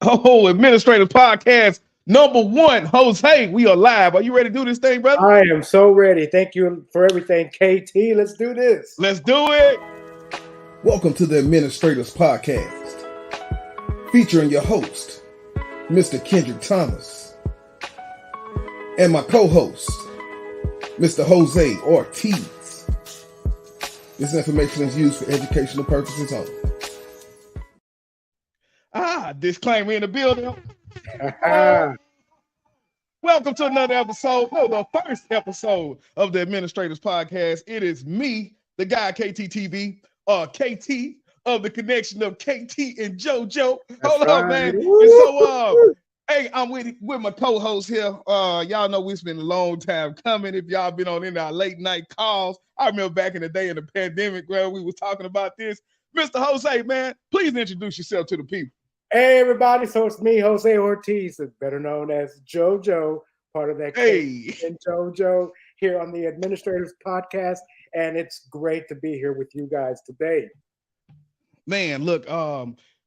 Oh, Administrative Podcast #1, Jose. We are live. Are you ready to do this thing, brother? I am so ready. Thank you for everything, KT. Let's do this. Let's do it. Welcome to the Administrators Podcast, featuring your host, Mr. Kendrick Thomas, and my co-host, Mr. Jose Ortiz. This information is used for educational purposes only. Disclaimer in the building. Welcome to another episode, the first episode of the Administrators Podcast. It is me, the guy KTTV, KT of the connection of KT and JoJo. Hold on, man. And so, hey, I'm with my co-host here. Y'all know it's been a long time coming. If y'all been on any of our late night calls, I remember back in the day in the pandemic where we was talking about this. Mr. Jose, man, please introduce yourself to the people. Hey, everybody. So it's me, Jose Ortiz, better known as JoJo, part of that Hey. and JoJo here on the Administrators Podcast. And it's great to be here with you guys today. Man, look,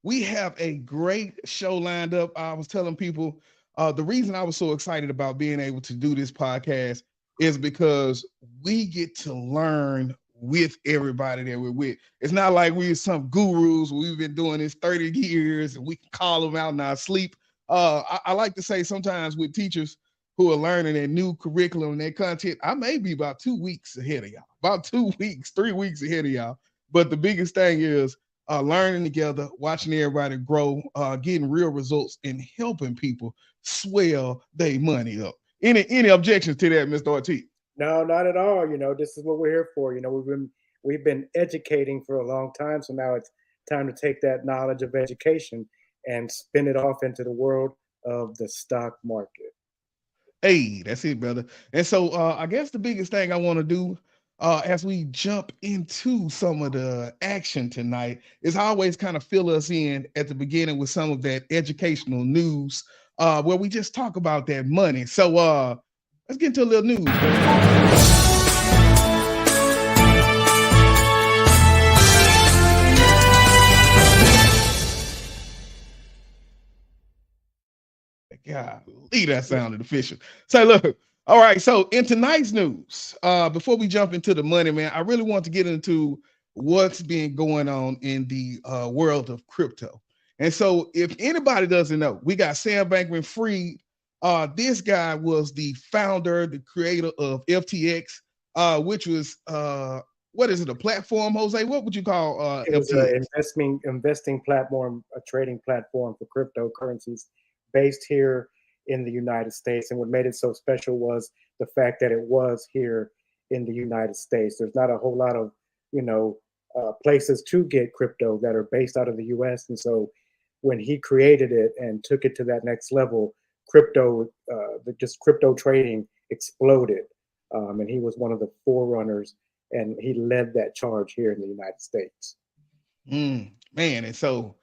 we have a great show lined up. I was telling people the reason I was so excited about being able to do this podcast is because we get to learn with everybody that we're with. It's not like we're some gurus. We've been doing this 30 years and we can call them out in our sleep. I like to say sometimes with teachers who are learning their new curriculum and their content, I may be about 2 weeks ahead of y'all, about 2 weeks, 3 weeks ahead of y'all. But the biggest thing is learning together, watching everybody grow, getting real results, and helping people swell their money up. Any objections to that, Mr. Ortiz? No, not at all. This is what we're here for. We've been educating for a long time, so now it's time to take that knowledge of education and spin it off into the world of the stock market. Hey, that's it, brother. And so I guess the biggest thing I want to do as we jump into some of the action tonight is always kind of fill us in at the beginning with some of that educational news where we just talk about that money. So let's get into a little news, golly, that sounded official. So look, all right, so in tonight's news, before we jump into the money, man, I really want to get into what's been going on in the world of crypto. And so if anybody doesn't know, we got Sam Bankman-Fried. This guy was the founder, the creator of FTX, which was what is it, a platform, Jose? What would you call FTX? An investing platform, a trading platform for cryptocurrencies based here in the United States. And what made it so special was the fact that it was here in the United States. There's not a whole lot of, places to get crypto that are based out of the US. And so when he created it and took it to that next level, crypto trading exploded. And he was one of the forerunners, and he led that charge here in the United States. Man, and so,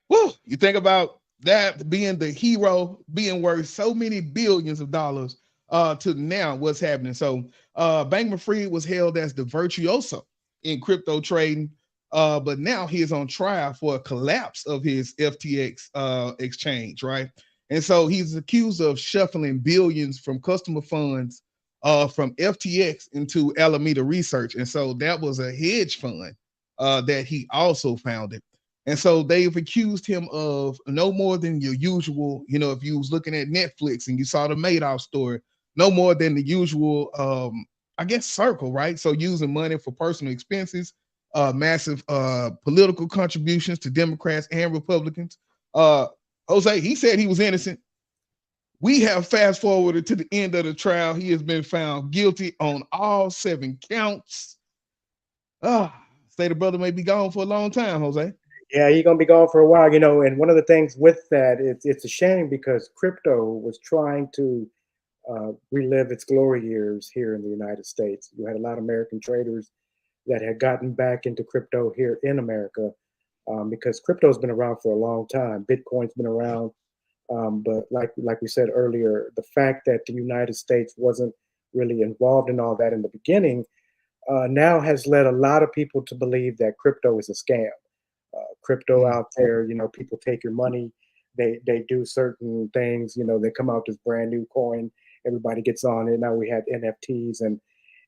you think about that being the hero, being worth so many billions of dollars to now what's happening. So Bankman-Fried was hailed as the virtuoso in crypto trading, but now he is on trial for a collapse of his FTX exchange, right? And so he's accused of shuffling billions from customer funds from FTX into Alameda Research. And so that was a hedge fund that he also founded. And so they've accused him of no more than your usual, if you was looking at Netflix and you saw the Madoff story, no more than the usual, circle, right? So using money for personal expenses, massive political contributions to Democrats and Republicans. Jose, he said he was innocent. We have fast forwarded to the end of the trial. He has been found guilty on all 7 counts. Say the brother may be gone for a long time, Jose. Yeah, he's going to be gone for a while, and one of the things with that, it's a shame because crypto was trying to relive its glory years here in the United States. You had a lot of American traders that had gotten back into crypto here in America because crypto's been around for a long time. Bitcoin's been around. But like we said earlier, the fact that the United States wasn't really involved in all that in the beginning now has led a lot of people to believe that crypto is a scam. Crypto out there, people take your money, they do certain things. They come out this brand new coin, everybody gets on it. Now we have NFTs,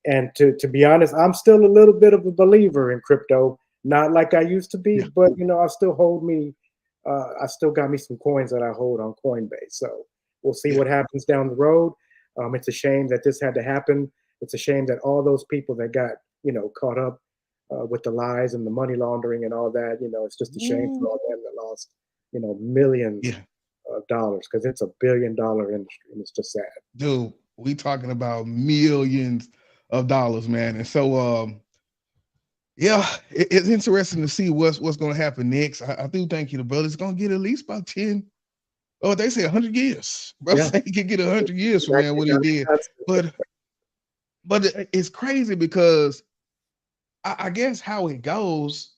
and to be honest, I'm still a little bit of a believer in crypto, not like I used to be, Yeah. but I still hold me. I still got me some coins that I hold on Coinbase. So we'll see Yeah. what happens down the road. It's a shame that this had to happen. It's a shame that all those people that got caught up with the lies and the money laundering and all that. It's just a shame for all them that lost millions Yeah. of dollars, because it's $1 billion industry, and it's just sad. Dude, we talking about millions of dollars, man. And so yeah, it's interesting to see what's going to happen next. I do think the brother's going to get at least about 10. Oh, they say 100 years. Bro, Yeah. he could get 100 years from man what he did. But it's crazy because I guess how it goes,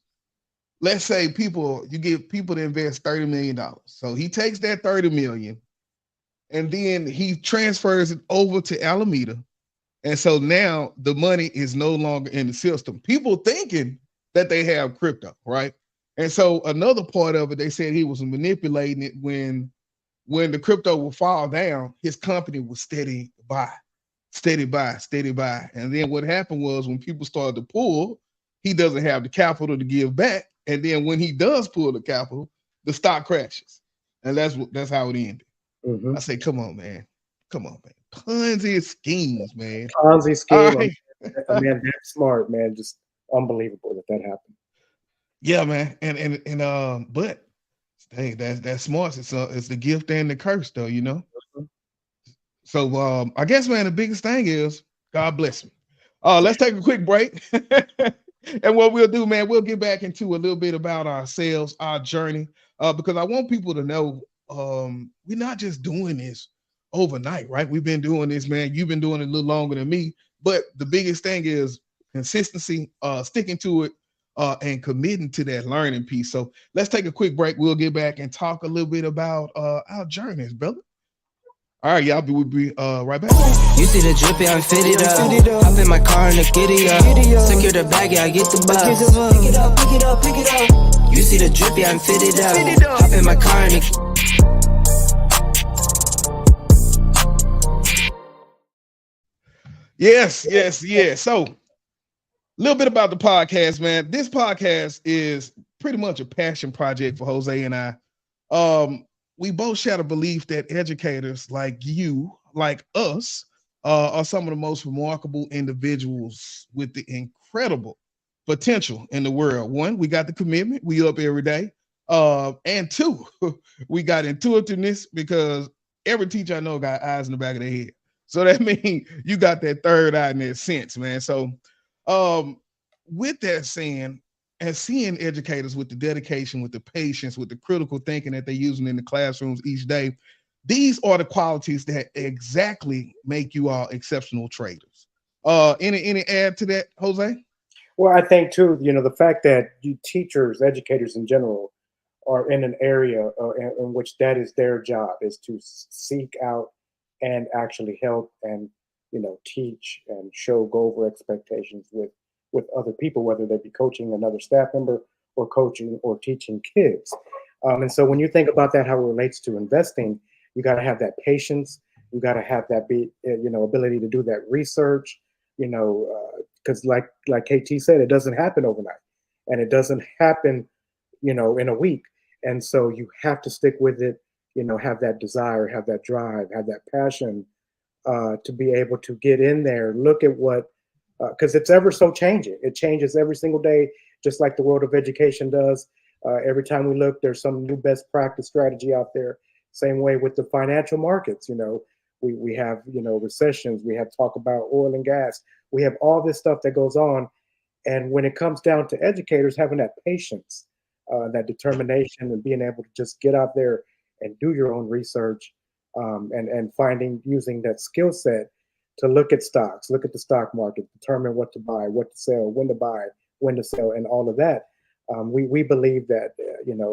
let's say you get people to invest $30 million. So he takes that 30 million and then he transfers it over to Alameda. And so now the money is no longer in the system. People thinking that they have crypto, right? And so another part of it, they said he was manipulating it when the crypto will fall down, his company was steady buy. And then what happened was when people started to pull, he doesn't have the capital to give back. And then when he does pull the capital, the stock crashes. And that's how it ended. Mm-hmm. I say, come on, man. Ponzi schemes, man. Ponzi scheme. All right. Man, that's smart, man. Just unbelievable that happened. Yeah, man. But hey, that's smart. It's the gift and the curse, though, Mm-hmm. So I guess, man, the biggest thing is God bless me. Let's take a quick break. And what we'll do, man, we'll get back into a little bit about ourselves, our journey, because I want people to know we're not just doing this overnight, right? We've been doing this, man. You've been doing it a little longer than me. But the biggest thing is consistency, sticking to it, and committing to that learning piece. So let's take a quick break. We'll get back and talk a little bit about our journeys, brother. All right, y'all. We'll be right back. You see the drippy, I'm fitted up. Hop in my car and the giddy up. Secure the bag, yeah, I get the bus. Pick it up, pick it up, pick it up. You see the drippy, I'm fitted up. Hop in my car and the Yes. So a little bit about the podcast, man. This podcast is pretty much a passion project for Jose and I. We both share the belief that educators like you, like us, are some of the most remarkable individuals with the incredible potential in the world. One, we got the commitment. We up every day. And two, we got intuitiveness, because every teacher I know got eyes in the back of their head. So that means you got that third eye in that sense, man. So with that saying, and seeing educators with the dedication, with the patience, with the critical thinking that they're using in the classrooms each day, these are the qualities that exactly make you all exceptional traders. Any add to that, Jose? Well, I think too, the fact that you teachers, educators in general, are in an area in which that is their job, is to seek out and actually help and teach and go over expectations with other people, whether they be coaching another staff member or coaching or teaching kids. And so when you think about that, how it relates to investing, you got to have that patience. You got to have that ability to do that research, because like KT said, it doesn't happen overnight, and it doesn't happen, in a week. And so you have to stick with it, have that desire, have that drive, have that passion, to be able to get in there, look at what, because it's ever so changing. It changes every single day, just like the world of education does. Every time we look, there's some new best practice strategy out there. Same way with the financial markets. We have recessions. We have talk about oil and gas. We have all this stuff that goes on. And when it comes down to educators having that patience, that determination, and being able to just get out there and do your own research, and using that skill set to look at stocks, look at the stock market, determine what to buy, what to sell, when to buy, when to sell, and all of that. We believe that,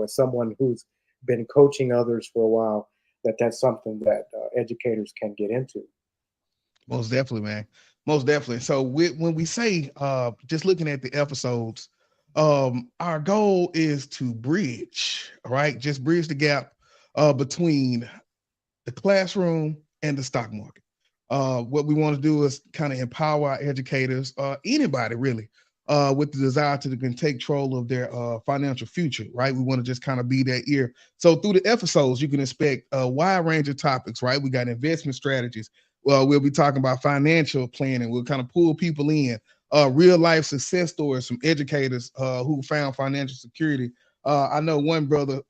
as someone who's been coaching others for a while, that's something that educators can get into. Most definitely, man. Most definitely. So when we say, just looking at the episodes, our goal is to bridge, right? Just bridge the gap between the classroom and the stock market. What we want to do is kind of empower our educators, anybody really, with the desire to can take control of their financial future, right? We want to just kind of be that ear. So through the episodes, you can expect a wide range of topics, right? We got investment strategies. Well, we'll be talking about financial planning. We'll kind of pull people in, real life success stories from educators who found financial security. I know one brother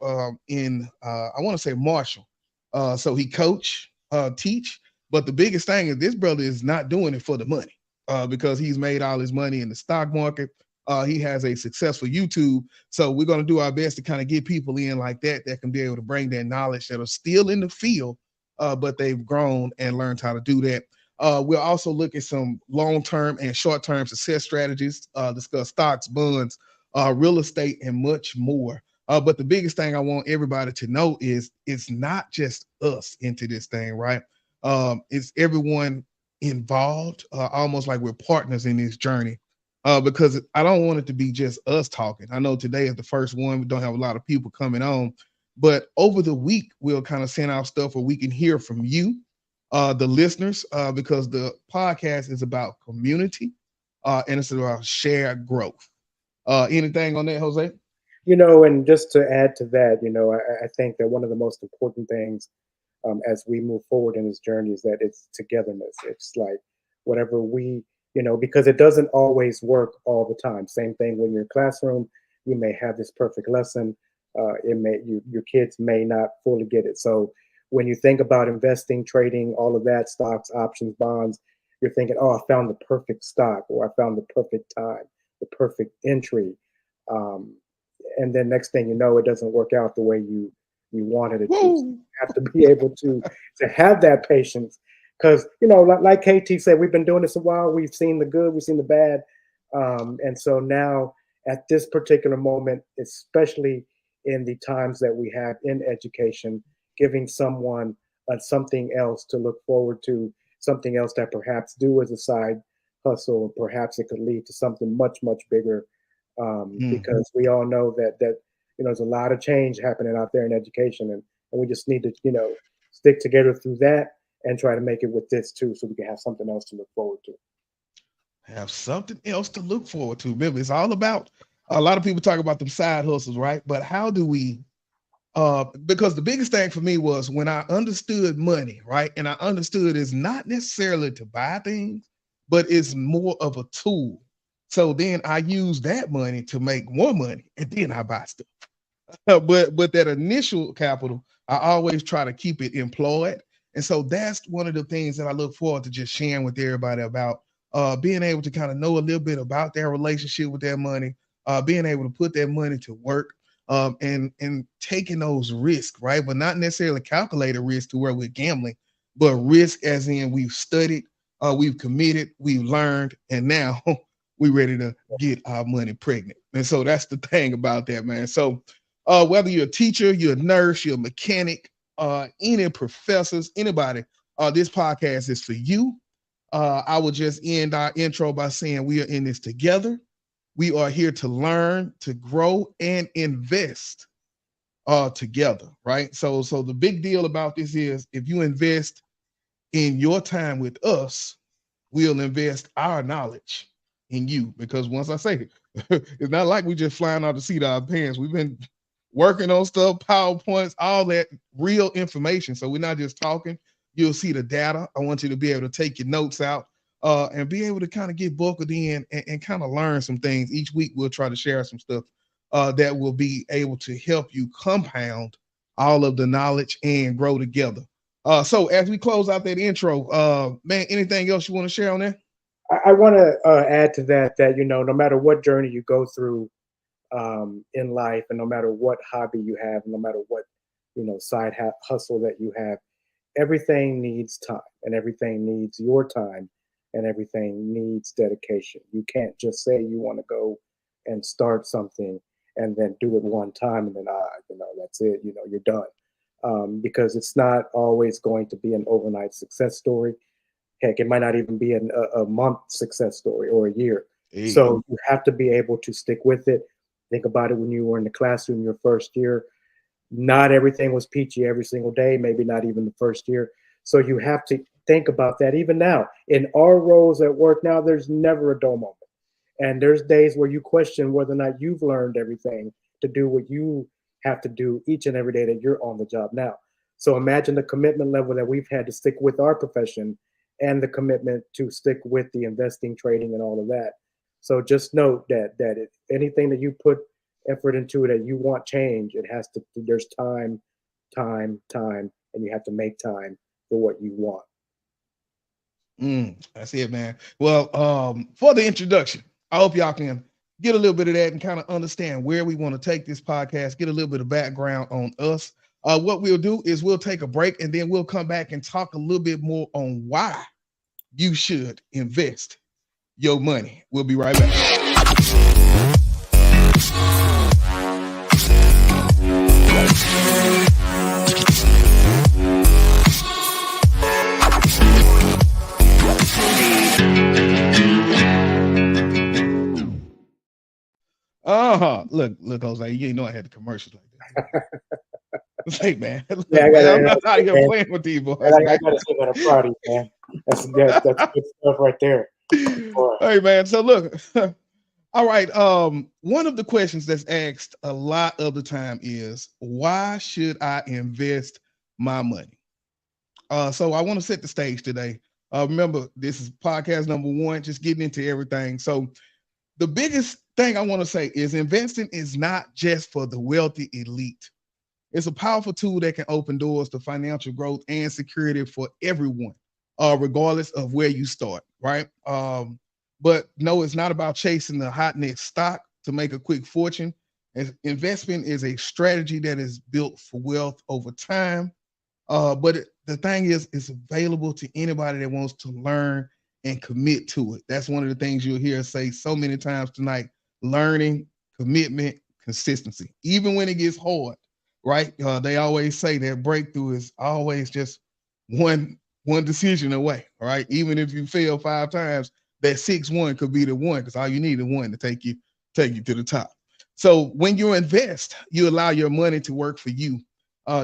in, I want to say Marshall. So he coach, teach, but the biggest thing is this brother is not doing it for the money because he's made all his money in the stock market. He has a successful YouTube. So we're going to do our best to kind of get people in like that can be able to bring their knowledge that are still in the field, but they've grown and learned how to do that. We'll also look at some long-term and short-term success strategies, discuss stocks, bonds, real estate, and much more. But the biggest thing I want everybody to know is it's not just us into this thing, right? It's everyone involved, almost like we're partners in this journey. Because I don't want it to be just us talking. I know today is the first one. We don't have a lot of people coming on, but over the week, we'll kind of send out stuff where we can hear from you, the listeners, because the podcast is about community and it's about shared growth. Anything on that, Jose? And just to add to that, I think that one of the most important things as we move forward in this journey is that it's togetherness. It's like whatever we, because it doesn't always work all the time. Same thing when you're in classroom, you may have this perfect lesson. Your kids may not fully get it. So when you think about investing, trading, all of that, stocks, options, bonds, you're thinking, oh, I found the perfect stock, or I found the perfect time, the perfect entry. And then next thing you know, it doesn't work out the way you wanted it to. So you have to be able to have that patience, because like KT said, we've been doing this a while. We've seen the good, we've seen the bad, and so now at this particular moment, especially in the times that we have in education, giving someone something else to look forward to, something else that perhaps do as a side hustle, and perhaps it could lead to something much, much bigger. Because we all know that there's a lot of change happening out there in education, and we just need to stick together through that and try to make it with this too, so we can have something else to look forward to. Have something else to look forward to. Remember, it's all about, a lot of people talk about them side hustles, right? But how do we because the biggest thing for me was when I understood money, right? And I understood it's not necessarily to buy things, but it's more of a tool. So then I use that money to make more money, and then I buy stuff. But that initial capital, I always try to keep it employed. And so that's one of the things that I look forward to just sharing with everybody about, being able to kind of know a little bit about their relationship with their money, being able to put that money to work, and taking those risks, right? But not necessarily calculated risk to where we're gambling, but risk as in we've studied, we've committed, we've learned, and now we ready to get our money pregnant. And so that's the thing about that, man. So whether you're a teacher, you're a nurse, you're a mechanic, any professors, anybody, this podcast is for you. I will just end our intro by saying we are in this together. We are here to learn, to grow, and invest together, right? So the big deal about this is if you invest in your time with us, we'll invest our knowledge in you. Because once I say it, it's not like we just flying out the seat of our pants. We've been working on stuff, PowerPoints, all that real information. So we're not just talking. You'll see the data. I want you to be able to take your notes out and be able to kind of get buckled in and kind of learn some things. Each week we'll try to share some stuff that will be able to help you compound all of the knowledge and grow together. So as we close out that intro, man, anything else you want to share on that? I want to add to that no matter what journey you go through in life, and no matter what hobby you have, no matter what side hustle that you have, everything needs time, and everything needs your time, and everything needs dedication. You can't just say you want to go and start something and then do it one time and then that's it. You're done, because it's not always going to be an overnight success story. Heck, it might not even be a month success story or a year. Hey. So you have to be able to stick with it. Think about it when you were in the classroom your first year. not everything was peachy every single day, maybe not even the first year. So you have to think about that. Even now, in our roles at work now, there's never a dull moment. And there's days where you question whether or not you've learned everything to do what you have to do each and every day that you're on the job now. So imagine the commitment level that we've had to stick with our profession and the commitment to stick with the investing, trading, and all of that. So just note that if anything that you put effort into that you want change, it has to, there's time, and you have to make time for what you want. That's it, man. Well, for the introduction, I hope y'all can get a little bit of that and kind of understand where we want to take this podcast, get a little bit of background on us. What we'll do is we'll take a break and then we'll come back and talk a little bit more on why you should invest your money. We'll be right back. Look, Jose, you know I had the commercials like that. Hey, man. Yeah, I'm not out here playing with these boys. I gotta say that I'm proud of you, man. That's good stuff right there. Boy. Hey, man. So look, all right. One of the questions that's asked a lot of the time is, why should I invest my money? So I want to set the stage today. Remember, this is podcast number 1, just getting into everything. So the biggest thing I want to say is investing is not just for the wealthy elite. It's a powerful tool that can open doors to financial growth and security for everyone, regardless of where you start, right? But no, it's not about chasing the hot next stock to make a quick fortune. Investment is a strategy that is built for wealth over time. The thing is, it's available to anybody that wants to learn and commit to it. That's one of the things you'll hear us say so many times tonight: learning, commitment, consistency. Even when it gets hard, right? They always say that breakthrough is always just one decision away, right? Even if you fail 5 times, that 6th one could be the one, because all you need is one to take you to the top. So when you invest, you allow your money to work for you,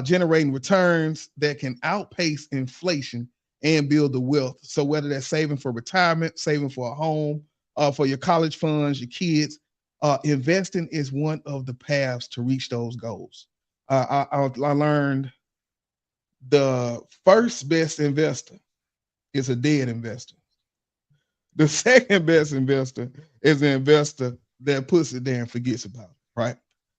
generating returns that can outpace inflation and build the wealth. So whether that's saving for retirement, saving for a home, for your college funds, your kids, investing is one of the paths to reach those goals. I learned the first best investor is a dead investor. The second best investor is an investor that puts it there and forgets about it, right?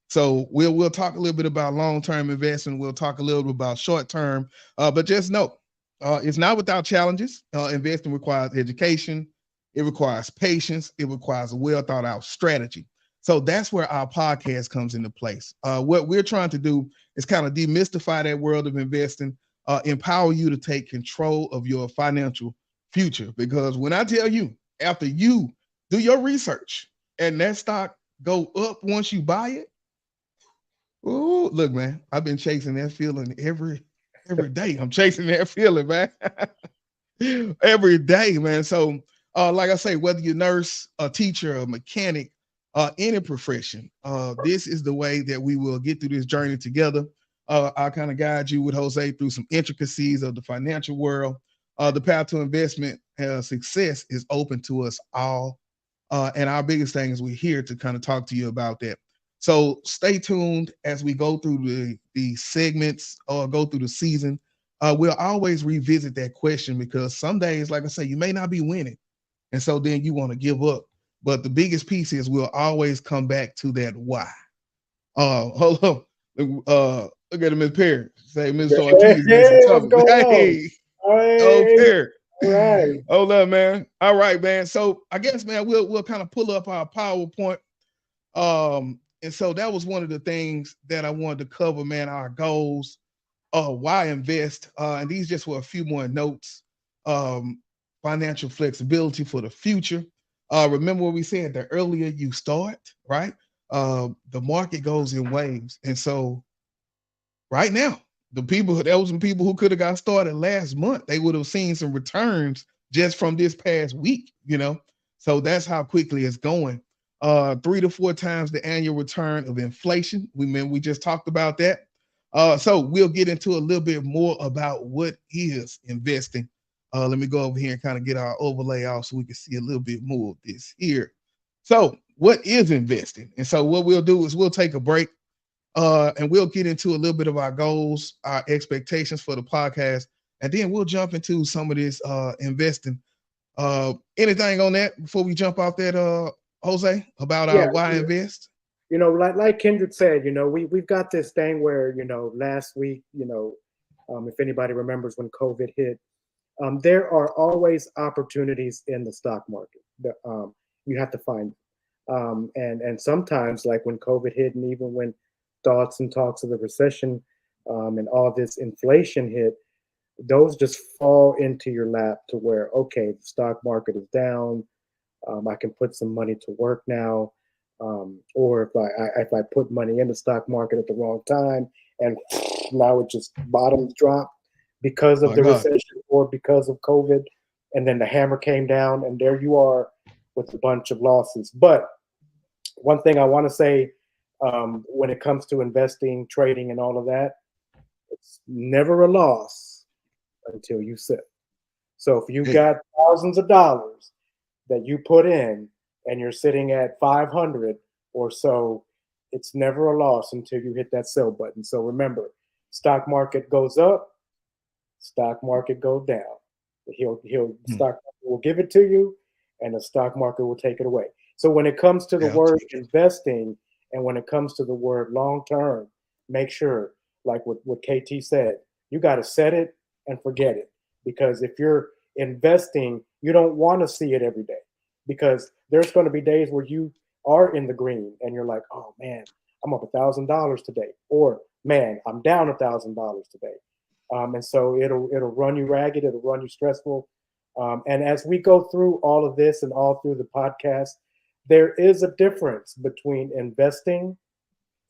So we'll talk a little bit about long-term investing. We'll talk a little bit about short-term, but just know, it's not without challenges. Investing requires education. It requires patience. It requires a well-thought-out strategy. So that's where our podcast comes into place. What we're trying to do is kind of demystify that world of investing, empower you to take control of your financial future. Because when I tell you, after you do your research and that stock go up once you buy it, ooh, look, man, I've been chasing that feeling every day. I'm chasing that feeling, man. Every day, man. So, like I say, whether you're a nurse, a teacher, a mechanic, any profession, this is the way that we will get through this journey together. I'll kind of guide you with Jose through some intricacies of the financial world. The path to investment success is open to us all. And our biggest thing is we're here to kind of talk to you about that. So stay tuned as we go through the segments or go through the season. We'll always revisit that question, because some days, like I say, you may not be winning. And so then you want to give up. But the biggest piece is we'll always come back to that why. Hold on. Look at Miss Perry. Say, Miss Ortiz. Hey, what's going on? Hey, Perry. All right. Hold up, man. All right, man. So I guess, man, we'll kind of pull up our PowerPoint. And so that was one of the things that I wanted to cover, man, our goals, why invest. And these just were a few more notes. Financial flexibility for the future. Remember what we said, the earlier you start, right? The market goes in waves. And so right now, there was some people who could have got started last month. They would have seen some returns just from this past week, you know? So that's how quickly it's going. 3 to 4 times the annual return of inflation. We just talked about that. So we'll get into a little bit more about what is investing. Let me go over here and kind of get our overlay off so we can see a little bit more of this here. So what is investing? And so what we'll do is we'll take a break and we'll get into a little bit of our goals, our expectations for the podcast, and then we'll jump into some of this investing. Anything on that before we jump off that, Jose, about why invest? You know, like Kendrick said, you know, we've got this thing where, you know, last week, you know, if anybody remembers when COVID hit, there are always opportunities in the stock market. You have to find them. And sometimes, like when COVID hit, and even when thoughts and talks of the recession and all this inflation hit, those just fall into your lap to where, okay, the stock market is down. I can put some money to work now. Or if I put money in the stock market at the wrong time and now it just bottoms drop because of the recession or because of COVID, and then the hammer came down and there you are with a bunch of losses. But one thing I want to say when it comes to investing, trading, and all of that, it's never a loss until you sell. So if you got thousands of dollars that you put in and you're sitting at 500 or so, it's never a loss until you hit that sell button. So remember, stock market goes up, stock market goes down. Stock market will give it to you, and the stock market will take it away. So when it comes to the word investing, and when it comes to the word long term, make sure, like what KT said, you got to set it and forget it. Because if you're investing, you don't want to see it every day. Because there's going to be days where you are in the green and you're like, oh man, I'm up $1,000 today, or man, I'm down $1,000 today. And so it'll run you ragged, it'll run you stressful. And as we go through all of this and all through the podcast, there is a difference between investing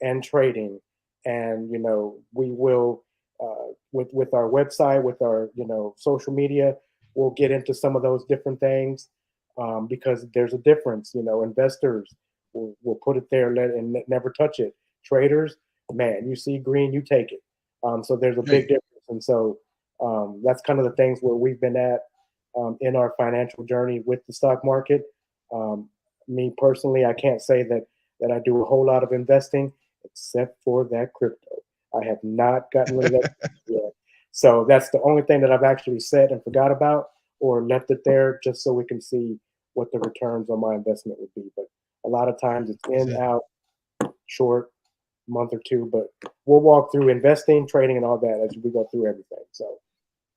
and trading. And, you know, we will, with our website, with our, you know, social media, we'll get into some of those different things. Because there's a difference, you know, investors will put it there and never touch it. Traders, man, you see green, you take it. So there's a big difference. And so that's kind of the things where we've been at in our financial journey with the stock market. Me personally, I can't say that I do a whole lot of investing except for that crypto. I have not gotten rid of that yet. So that's the only thing that I've actually said and forgot about, or left it there just so we can see what the returns on my investment would be. But a lot of times it's in, out, short, month or two. But we'll walk through investing, trading, and all that as we go through everything. So,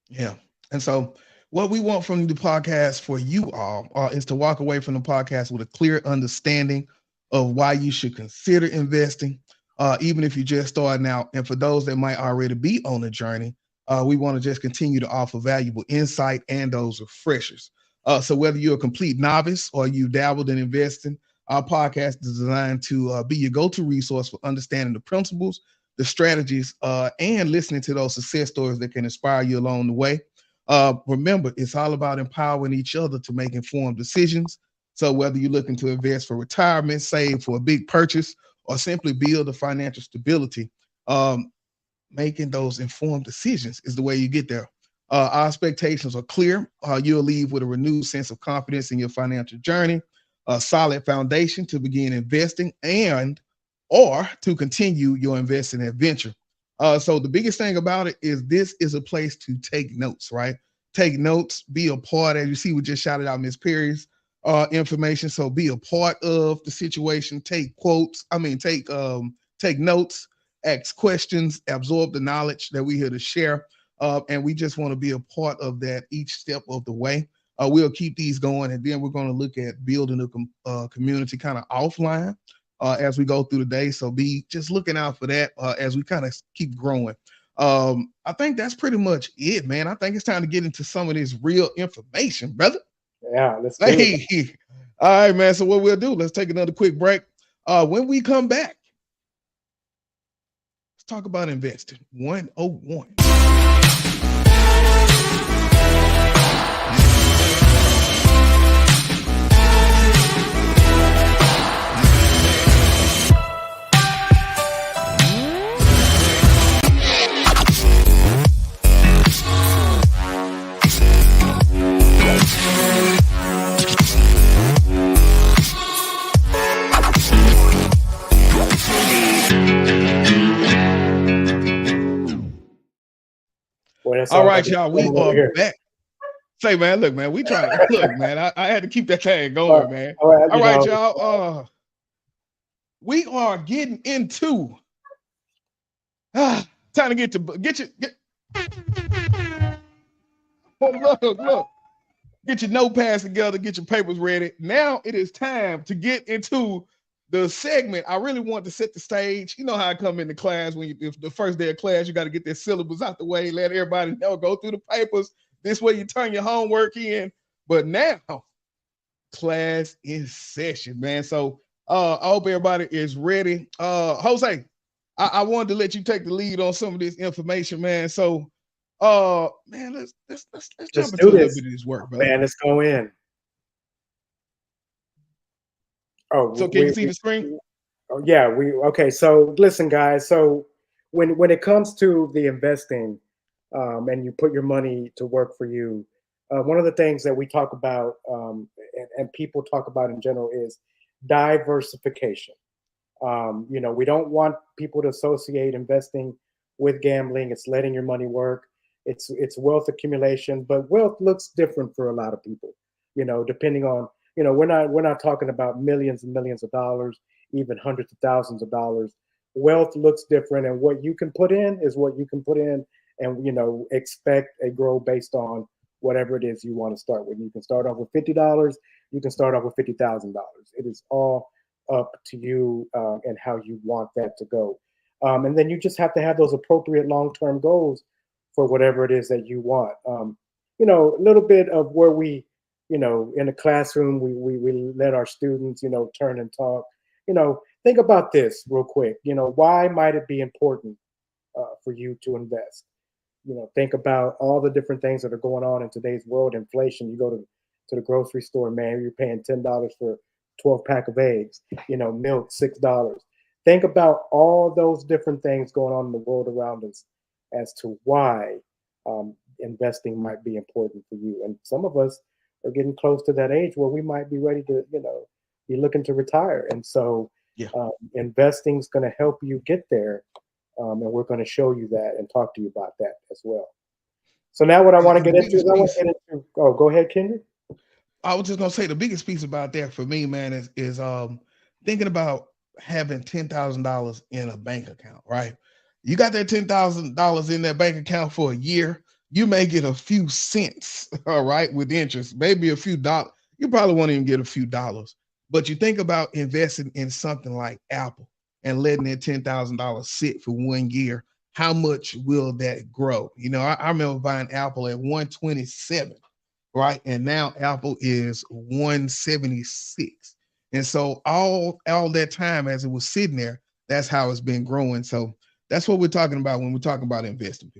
yeah. And so what we want from the podcast for you all is to walk away from the podcast with a clear understanding of why you should consider investing, even if you're just starting out. And for those that might already be on a journey, we want to just continue to offer valuable insight and those refreshers. So whether you're a complete novice or you dabbled in investing, our podcast is designed to be your go-to resource for understanding the principles, the strategies, and listening to those success stories that can inspire you along the way. Remember, it's all about empowering each other to make informed decisions. So whether you're looking to invest for retirement, save for a big purchase, or simply build a financial stability, making those informed decisions is the way you get there. Our expectations are clear. You'll leave with a renewed sense of confidence in your financial journey, a solid foundation to begin investing or to continue your investing adventure. So the biggest thing about it is this is a place to take notes, right? Take notes, be a part. As you see, we just shouted out Miss Perry's information. So be a part of the situation. Take quotes. Take notes, ask questions, absorb the knowledge that we're here to share. And we just want to be a part of that each step of the way. We'll keep these going, and then we're going to look at building a community kind of offline as we go through the day. So be just looking out for that as we kind of keep growing. I think that's pretty much it, man. I think it's time to get into some of this real information, brother. Yeah, let's do it. All right, man. So what we'll do, let's take another quick break. When we come back, let's talk about investing 101. All right, y'all. We are back. Say, man, look, man, we trying to look, man. I had to keep that tag going, man. All right, y'all. We are getting into time to get your look. Get your notepads together, get your papers ready. Now it is time to get into the segment. I really want to set the stage. You know how I come into class if the first day of class, you got to get their syllabus out the way, let everybody know, go through the papers. This way you turn your homework in. But now class is session, man. So I hope everybody is ready. Jose, I wanted to let you take the lead on some of this information, man. So man, let's jump into a little bit of this work, brother. Man, let's go in. Oh, so can you see the screen? Oh, yeah, okay. So listen, guys. So when it comes to the investing, and you put your money to work for you, one of the things that we talk about, and people talk about in general, is diversification. You know, we don't want people to associate investing with gambling. It's letting your money work. It's wealth accumulation, but wealth looks different for a lot of people. You know, depending on, you know, we're not talking about millions and millions of dollars, even hundreds of thousands of dollars. Wealth looks different, and what you can put in is what you can put in, and you know, expect a growth based on whatever it is you want to start with. You can start off with $50. You can start off with $50,000. It is all up to you and how you want that to go. And then you just have to have those appropriate long-term goals for whatever it is that you want. You know, a little bit of where we, you know, in the classroom, we let our students, you know, turn and talk. You know, think about this real quick. You know, why might it be important for you to invest? You know, think about all the different things that are going on in today's world. Inflation. You go to the grocery store, man, you're paying $10 for 12 pack of eggs. You know, milk $6. Think about all those different things going on in the world around us as to why investing might be important for you. And some of us are getting close to that age where we might be ready to, you know, be looking to retire. And so investing is going to help you get there. And we're going to show you that and talk to you about that as well. So now what I want to get into is oh, go ahead, Kendrick. I was just going to say the biggest piece about that for me, man, is thinking about having $10,000 in a bank account, right? You got that $10,000 in that bank account for a year, you may get a few cents, all right, with interest, maybe a few dollars. You probably won't even get a few dollars. But you think about investing in something like Apple and letting that $10,000 sit for 1 year. How much will that grow? You know, I remember buying Apple at 127, right? And now Apple is 176. And so all that time as it was sitting there, that's how it's been growing. So that's what we're talking about when we're talking about investing.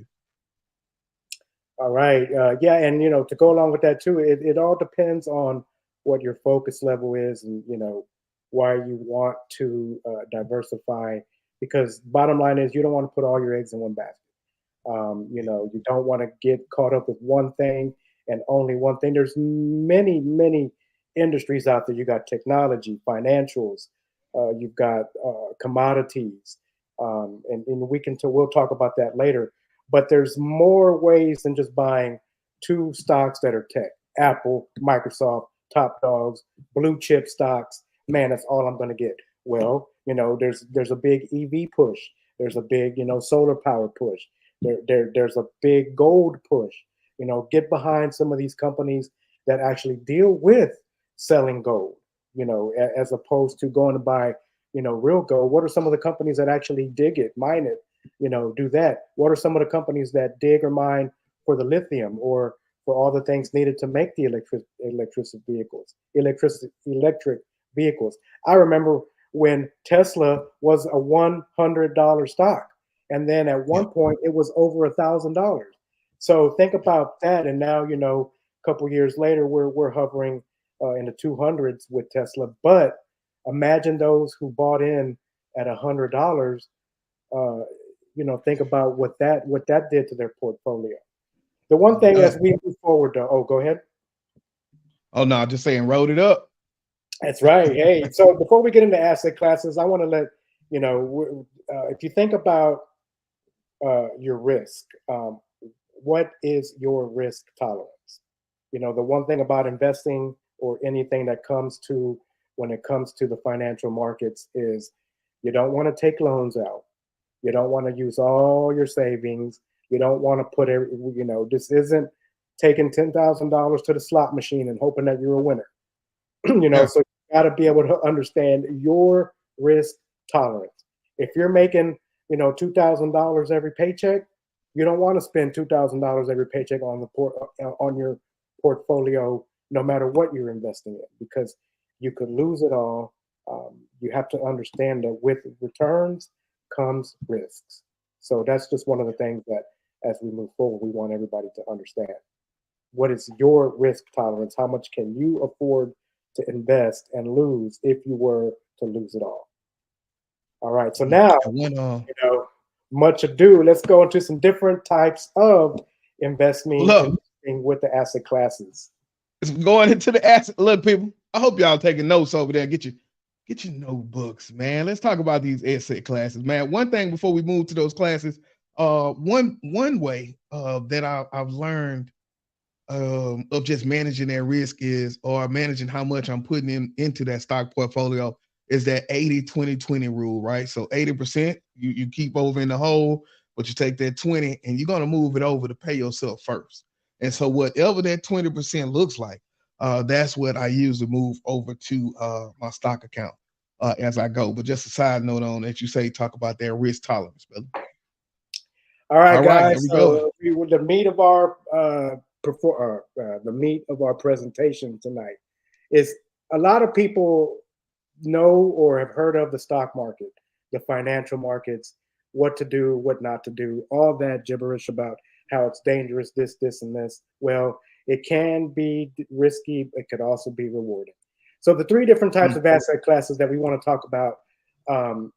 All right. Yeah. And, you know, to go along with that too, it all depends on what your focus level is and, you know, why you want to diversify, because bottom line is you don't want to put all your eggs in one basket. You know, you don't want to get caught up with one thing and only one thing. There's many, many industries out there. You got technology, financials, you've got commodities, and we'll talk about that later. But there's more ways than just buying two stocks that are tech: Apple, Microsoft, top dogs, blue chip stocks. Man, that's all I'm going to get. Well, you know, there's a big EV push. There's a big, you know, solar power push. There's a big gold push. You know, get behind some of these companies that actually deal with selling gold, you know, as opposed to going to buy, you know, real gold. What are some of the companies that actually dig it, mine it, you know, do that? What are some of the companies that dig or mine for the lithium or for all the things needed to make the electric vehicles? I remember when Tesla was a $100 stock, and then at one point it was over $1,000. So think about that. And now, you know, a couple years later, we're hovering in the 200s with Tesla. But imagine those who bought in at $100. You know, think about what that did to their portfolio. The one thing as we move forward, though, oh, go ahead. Oh no, just saying, rolled it up. That's right. Hey, so before we get into asset classes, I want to let you know, if you think about your risk, what is your risk tolerance? You know, the one thing about investing or anything that comes to when it comes to the financial markets is you don't want to take loans out. You don't want to use all your savings. You don't want to put every, you know, this isn't taking $10,000 to the slot machine and hoping that you're a winner. You know, Yeah. so you got to be able to understand your risk tolerance. If you're making, you know, $2,000 every paycheck, you don't want to spend $2,000 every paycheck on on your portfolio, no matter what you're investing in, because you could lose it all. You have to understand that with returns comes risks. So that's just one of the things that, as we move forward, we want everybody to understand. What is your risk tolerance? How much can you afford to invest and lose if you were to lose it all? All right. So now, One, you know, much ado, let's go into some different types of look, investing with the asset classes. it's going into the asset. Look, people, I hope y'all taking notes over there. Get your notebooks, man. Let's talk about these asset classes, man. One thing before we move to those classes, one way that I've learned of just managing that risk is, or managing how much I'm putting into that stock portfolio, is that 80-20-20 rule, right? So 80% you keep over in the hole, but you take that 20 and you're gonna move it over to pay yourself first. And so whatever that 20% looks like, that's what I use to move over to my stock account as I go. But just a side note on that, you say talk about that risk tolerance, brother. All right, All right, there guys. we go. So the meat of our the meat of our presentation tonight is a lot of people know or have heard of the stock market, the financial markets, what to do, what not to do, all that gibberish about how it's dangerous, this, and this. Well, it can be risky. It could also be rewarding. So the three different types of asset classes that we want to talk about,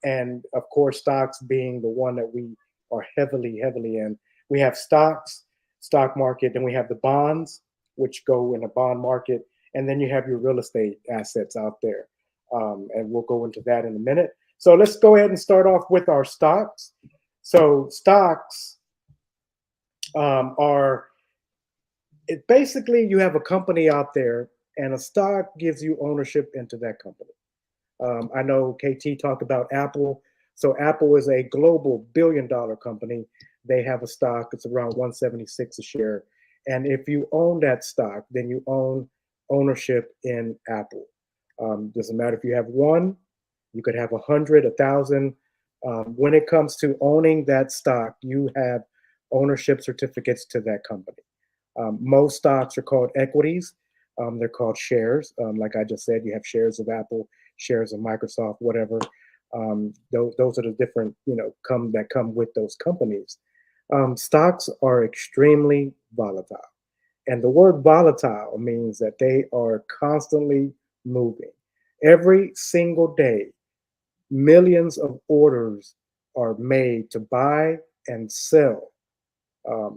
and of course, stocks being the one that we are heavily in. We have stocks, stock market, then we have the bonds, which go in the bond market, and then you have your real estate assets out there. And we'll go into that in a minute. So let's go ahead and start off with our stocks. So stocks basically you have a company out there, and a stock gives you ownership into that company. I know KT talked about Apple. So Apple is a global billion-dollar company. They have a stock, it's around 176 a share. And if you own that stock, then you own ownership in Apple. Doesn't matter if you have one, you could have 100, 1,000. When it comes to owning that stock, you have ownership certificates to that company. Most stocks are called equities. They're called shares. Like I just said, you have shares of Apple, shares of Microsoft, whatever. Those are the different, that come with those companies. Stocks are extremely volatile. And the word volatile means that they are constantly moving. Every single day, millions of orders are made to buy and sell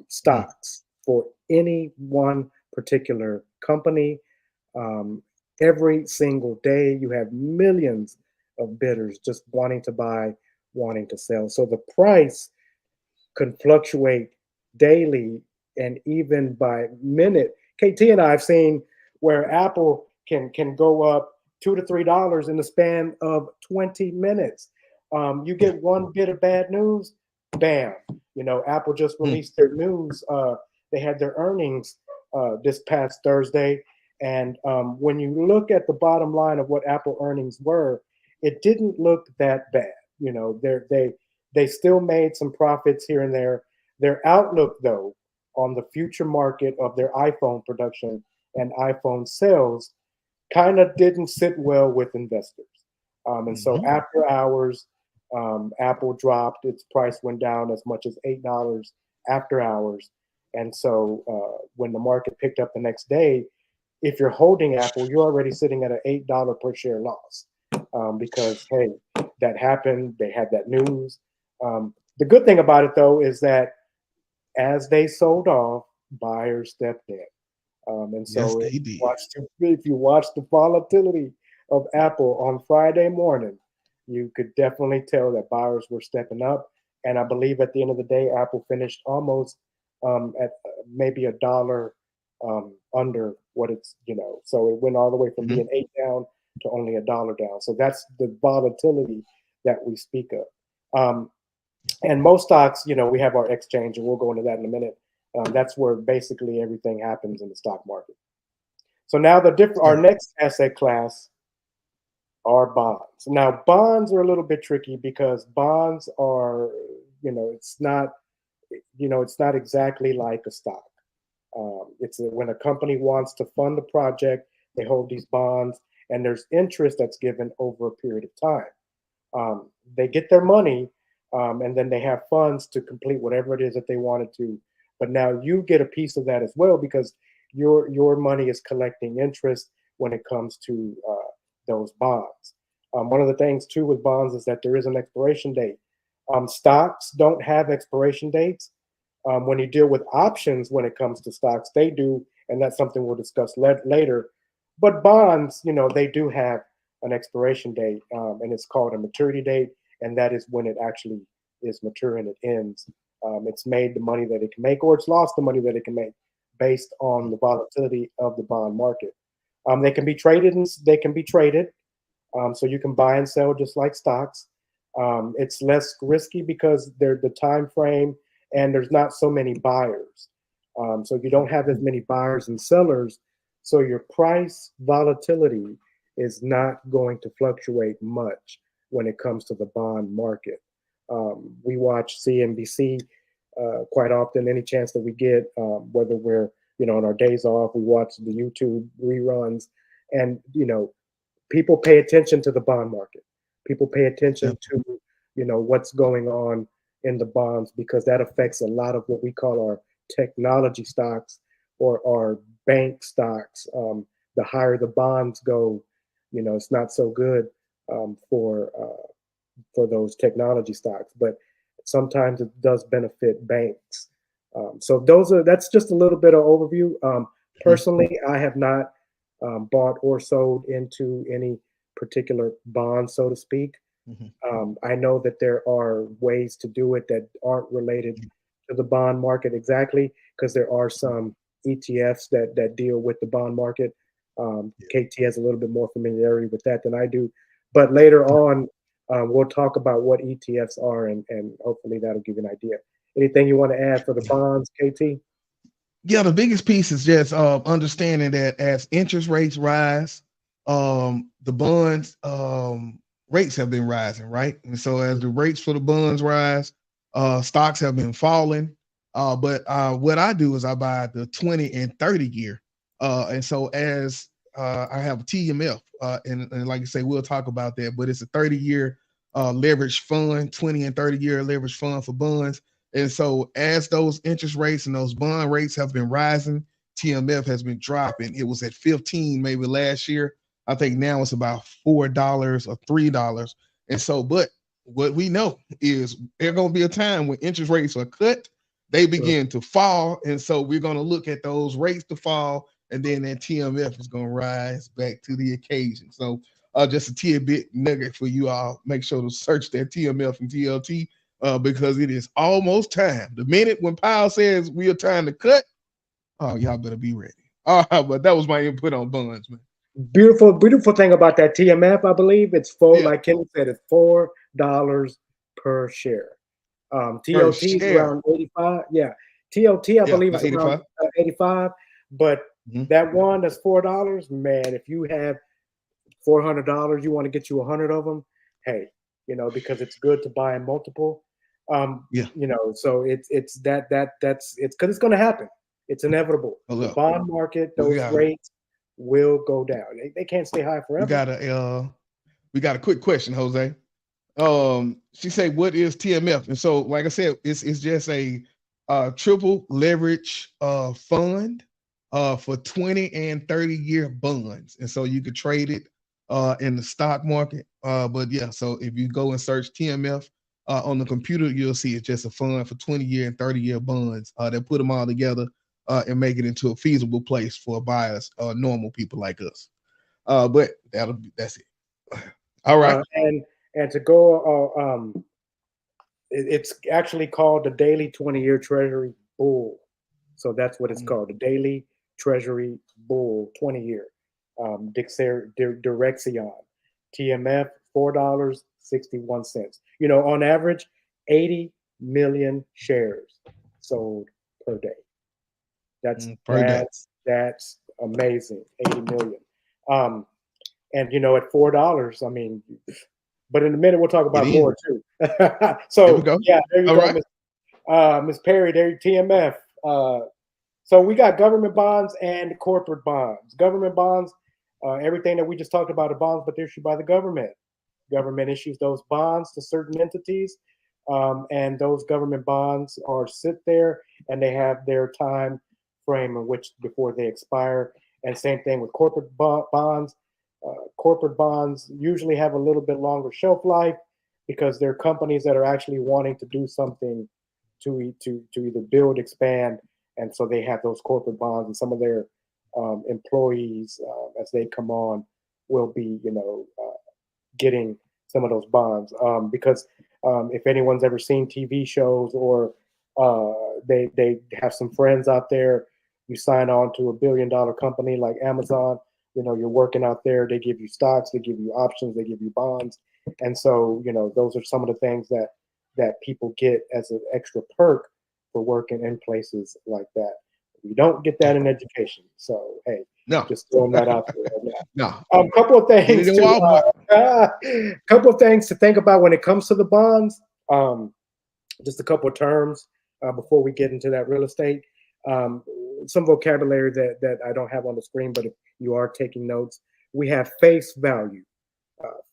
stocks for any one particular company. Every single day, you have millions of bidders just wanting to buy, wanting to sell. So the price can fluctuate daily and even by minute. KT and I have seen where Apple can go up $2 to $3 in the span of 20 minutes. You get one bit of bad news, bam. Apple just released their news. They had their earnings this past Thursday. And when you look at the bottom line of what Apple earnings were, it didn't look that bad. They still made some profits here and there. Their outlook, though, on the future market of their iPhone production and iPhone sales kind of didn't sit well with investors. So after hours, Apple dropped. Its price went down as much as $8 after hours. And so when the market picked up the next day, if you're holding Apple, you're already sitting at an $8 per share loss because, hey, that happened. They had that news. The good thing about it, though, is that as they sold off, buyers stepped in. And so Yes, if you watch the volatility of Apple on Friday morning, you could definitely tell that buyers were stepping up. And I believe at the end of the day, Apple finished almost at maybe $1 under what it's, so it went all the way from being 8 down to only $1 down. So that's the volatility that we speak of. And most stocks, we have our exchange, and we'll go into that in a minute. That's where basically everything happens in the stock market. So now our next asset class are bonds. Now bonds are a little bit tricky because bonds are, it's not exactly like a stock. When a company wants to fund the project, they hold these bonds, and there's interest that's given over a period of time. They get their money, and then they have funds to complete whatever it is that they wanted to. But now you get a piece of that as well, because your money is collecting interest when it comes to those bonds. One of the things too with bonds is that there is an expiration date. Stocks don't have expiration dates. When you deal with options, when it comes to stocks, they do, and that's something we'll discuss later. But bonds, they do have an expiration date, and it's called a maturity date, and that is when it actually is mature and it ends. It's made the money that it can make, or it's lost the money that it can make, based on the volatility of the bond market. They can be traded, so you can buy and sell just like stocks. It's less risky because the time frame, and there's not so many buyers. So you don't have as many buyers and sellers. So your price volatility is not going to fluctuate much when it comes to the bond market. We watch CNBC quite often, any chance that we get, whether we're, on our days off, we watch the YouTube reruns, and, people pay attention to the bond market. People pay attention to, what's going on in the bonds, because that affects a lot of what we call our technology stocks or our bank stocks. The higher the bonds go, it's not so good for those technology stocks, but sometimes it does benefit banks. So that's just a little bit of overview. Personally, I have not bought or sold into any particular bond, so to speak. I know that there are ways to do it that aren't related to the bond market exactly, because there are some ETFs that deal with the bond market. KT has a little bit more familiarity with that than I do. But later on, we'll talk about what ETFs are, and hopefully that'll give you an idea. Anything you want to add for the bonds, KT? Yeah, the biggest piece is just understanding that as interest rates rise, the bonds rates have been rising, right? And so as the rates for the bonds rise, stocks have been falling. But what I do is I buy the 20 and 30 year. And so as I have a TMF, and like you say, we'll talk about that, but it's a 30-year leverage fund, 20 and 30-year leverage fund for bonds. And so as those interest rates and those bond rates have been rising, TMF has been dropping. It was at 15 maybe last year. I think now it's about $4 or $3. And so, but what we know is there's going to be a time when interest rates are cut, they begin to fall. And so we're going to look at those rates to fall, and then that TMF is going to rise back to the occasion. So just a tidbit nugget for you all. Make sure to search that TMF and TLT because it is almost time. The minute when Powell says we are time to cut, oh, y'all better be ready. But that was my input on bonds, man. Beautiful thing about that TMF, I believe it's like Kenny said, it's $4 per share. TOT is around 85. Yeah, TOT I believe is around 85. But that one that's $4, man. If you have $400, you want to get you 100 of them. Hey, because it's good to buy in multiple. So it's because it's going to happen. It's inevitable. The bond market, those rates will go down. They can't stay high forever. We got a quick question, Jose. She said, "What is TMF?" And so, like I said, it's just a triple leverage fund for 20 and 30-year bonds, and so you could trade it in the stock market. But yeah, so if you go and search TMF on the computer, you'll see it's just a fund for 20-year and 30-year bonds. They put them all together and make it into a feasible place for buyers, normal people like us. But that's it. All right. And to go, it's actually called the Daily 20-Year Treasury Bull So that's what it's called, the Daily Treasury Bull 20-year. Direxion, TMF, $4.61. On average, 80 million shares sold per day. That's amazing. 80 million. And at $4, I mean, but in a minute we'll talk about more too. So yeah, there you go, Miss Perry. There, TMF. So we got government bonds and corporate bonds. Government bonds, everything that we just talked about are bonds, but they're issued by the government. Government issues those bonds to certain entities, and those government bonds sit there and they have their time frame in which before they expire. And same thing with corporate bonds. Corporate bonds usually have a little bit longer shelf life because they're companies that are actually wanting to do something to either build, expand, and so they have those corporate bonds, and some of their employees, as they come on, will be getting some of those bonds because if anyone's ever seen TV shows or they have some friends out there, you sign on to a $1 billion company like Amazon. You're working out there. They give you stocks, they give you options, they give you bonds, and so those are some of the things that people get as an extra perk for working in places like that. You don't get that in education, so hey, no, just throwing that out there. No, a couple of things to think about when it comes to the bonds. Just a couple of terms before we get into that real estate. Some vocabulary that I don't have on the screen, but if you are taking notes, we have face value.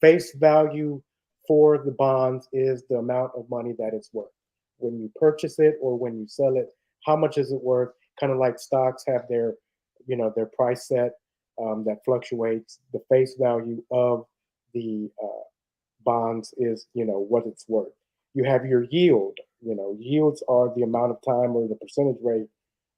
Face value for the bonds is the amount of money that it's worth. When you purchase it or when you sell it, how much is it worth? Kind of like stocks have their price set that fluctuates. The face value of the bonds is, what it's worth. You have your yield. Yields are the amount of time or the percentage rate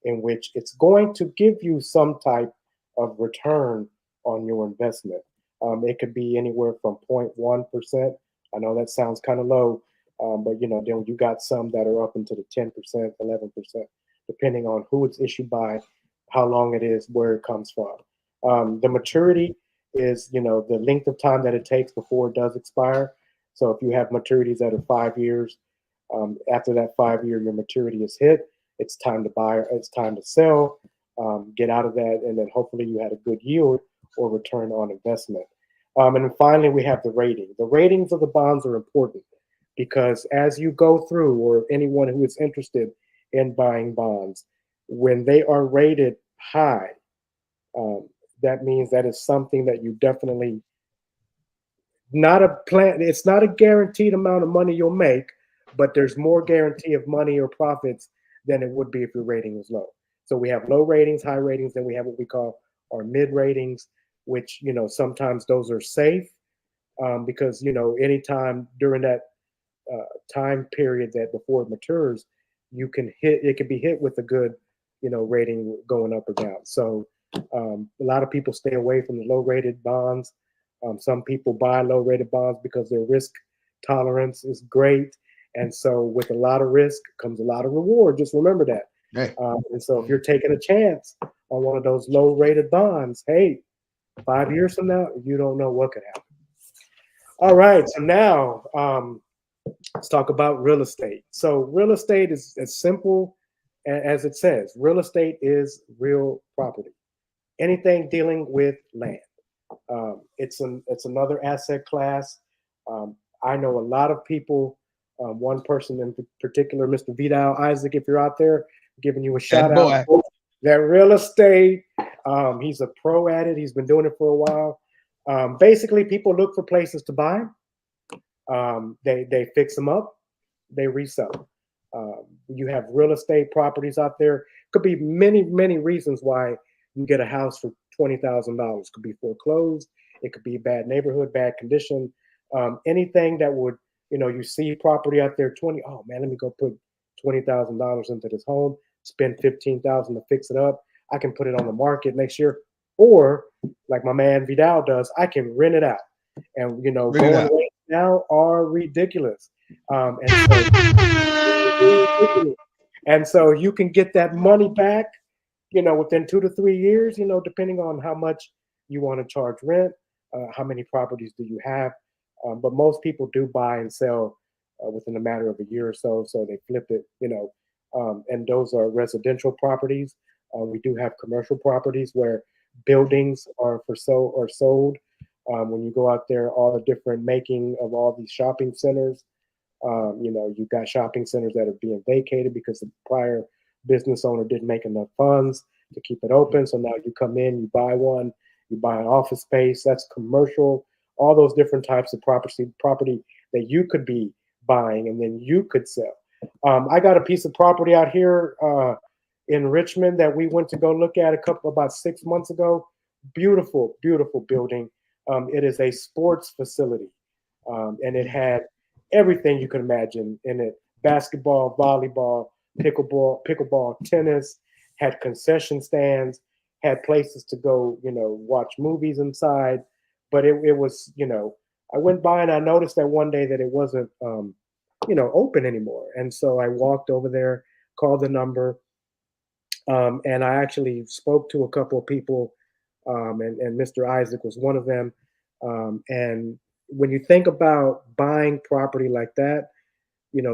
in which it's going to give you some type of return on your investment. It could be anywhere from 0.1%. I know that sounds kind of low, but then you got some that are up into the 10%, 11%, depending on who it's issued by, how long it is, where it comes from. The maturity is, the length of time that it takes before it does expire. So if you have maturities that are 5 years, after that 5 year, your maturity is hit. It's time to buy, it's time to sell, get out of that, and then hopefully you had a good yield or return on investment. And then finally, we have the rating. The ratings of the bonds are important because as you go through, or anyone who is interested in buying bonds, when they are rated high, that means that is something that you definitely, not a plan, it's not a guaranteed amount of money you'll make, but there's more guarantee of money or profits than it would be if your rating was low. So we have low ratings, high ratings, then we have what we call our mid ratings, which, sometimes those are safe because, anytime during that time period that before it matures, it can be hit with a good, rating going up or down. So a lot of people stay away from the low rated bonds. Some people buy low rated bonds because their risk tolerance is great. And so with a lot of risk comes a lot of reward. Just remember that. Hey. And so if you're taking a chance on one of those low rated bonds, hey, 5 years from now, you don't know what could happen. All right. So now let's talk about real estate. So real estate is as simple as it says. Real estate is real property. Anything dealing with land. It's another asset class. I know a lot of people. One person in particular, Mr. Vidal Isaac, if you're out there, giving you a shout out. That real estate, he's a pro at it. He's been doing it for a while. Basically, people look for places to buy. They fix them up. They resell. You have real estate properties out there. Could be many, many reasons why you get a house for $20,000. Could be foreclosed. It could be a bad neighborhood, bad condition. Anything that would, you see property out there, oh man, let me go put $20,000 into this home, spend $15,000 to fix it up. I can put it on the market next year. Or like my man Vidal does, I can rent it out. And, going rates now are ridiculous. And And so you can get that money back, within 2 to 3 years, depending on how much you want to charge rent, how many properties do you have. But most people do buy and sell within a matter of a year or so. So they flip it, and those are residential properties. We do have commercial properties where buildings are for sale or sold. When you go out there, all the different making of all these shopping centers, you've got shopping centers that are being vacated because the prior business owner didn't make enough funds to keep it open. So now you come in, you buy one, you buy an office space, that's commercial, all those different types of property that you could be buying and then you could sell. I got a piece of property out here in Richmond that we went to go look at about 6 months ago. Beautiful, beautiful building. It is a sports facility, and it had everything you could imagine in it: basketball, volleyball, pickleball, tennis, had concession stands, had places to go, watch movies inside. But it was, I went by and I noticed that one day that it wasn't, open anymore. And so I walked over there, called the number, and I actually spoke to a couple of people, and Mr. Isaac was one of them. And when you think about buying property like that,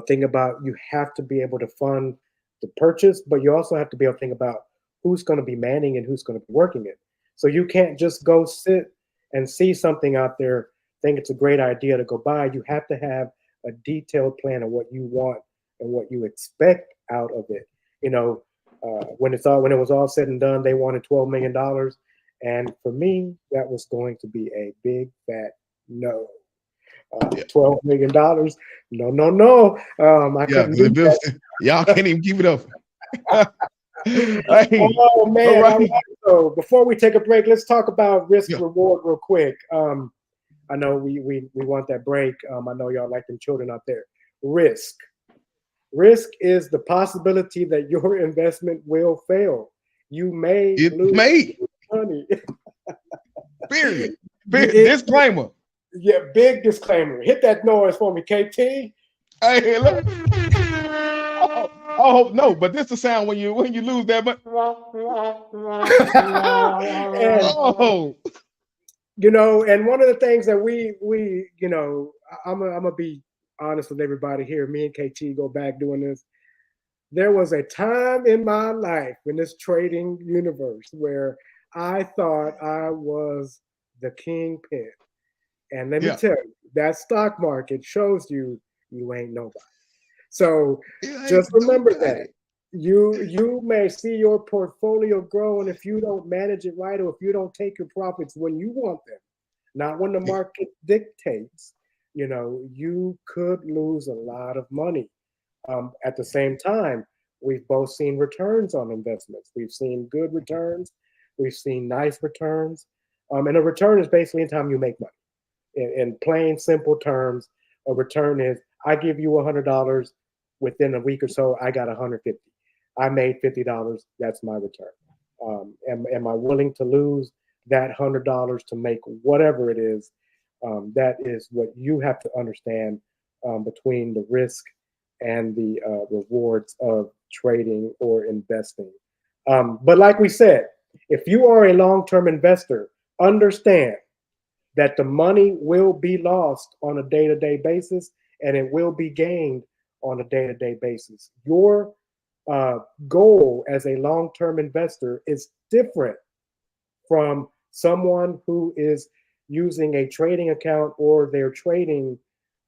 think about, you have to be able to fund the purchase, but you also have to be able to think about who's going to be manning and who's going to be working it. So you can't just go sit and see something out there, think it's a great idea to go buy. You have to have a detailed plan of what you want and what you expect out of it. When it was all said and done, they wanted $12 million. And for me, that was going to be a big fat no. $12 million. No. I couldn't do that. Y'all can't even keep it up. Oh man! All right. So before we take a break, let's talk about risk reward real quick. I know we want that break. I know y'all like them children out there. Risk is the possibility that your investment will fail. You may lose money. Period. Disclaimer. Yeah, big disclaimer. Hit that noise for me, KT. Hey, look. Oh no, but this is the sound when you lose that money. And one of the things that we I'm gonna be honest with everybody here. Me and KT go back doing this. There was a time in my life in this trading universe where I thought I was the kingpin. And let me tell you, that stock market shows you ain't nobody. So just remember that. You may see your portfolio grow, and if you don't manage it right, or if you don't take your profits when you want them, not when the market dictates, you could lose a lot of money. At the same time, we've both seen returns on investments. We've seen good returns. We've seen nice returns. And a return is basically any time you make money. In plain, simple terms, a return is I give you $100. Within a week or so, I got $150. I made $50. That's my return. Am I willing to lose that $100 to make whatever it is? That is what you have to understand between the risk and the rewards of trading or investing. But like we said, if you are a long-term investor, understand that the money will be lost on a day-to-day basis, and it will be gained on a day-to-day basis. Your goal as a long-term investor is different from someone who is using a trading account, or they're trading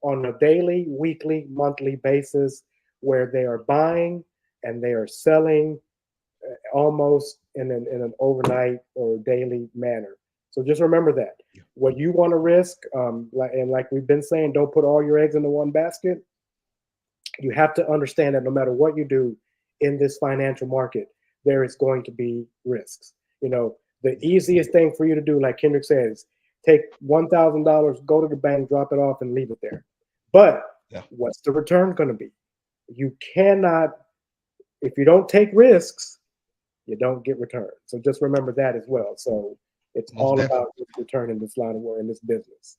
on a daily, weekly, monthly basis, where they are buying and they are selling almost in an overnight or daily manner. So just remember that. What you want to risk, like we've been saying, don't put all your eggs into one basket. You have to understand that no matter what you do in this financial market, there is going to be risks. The easiest thing for you to do, like Kendrick says, take $1,000, go to the bank, drop it off, and leave it there. But what's the return going to be? You cannot, if you don't take risks, you don't get returns. So just remember that as well. So it's all about return in this line of work, in this business.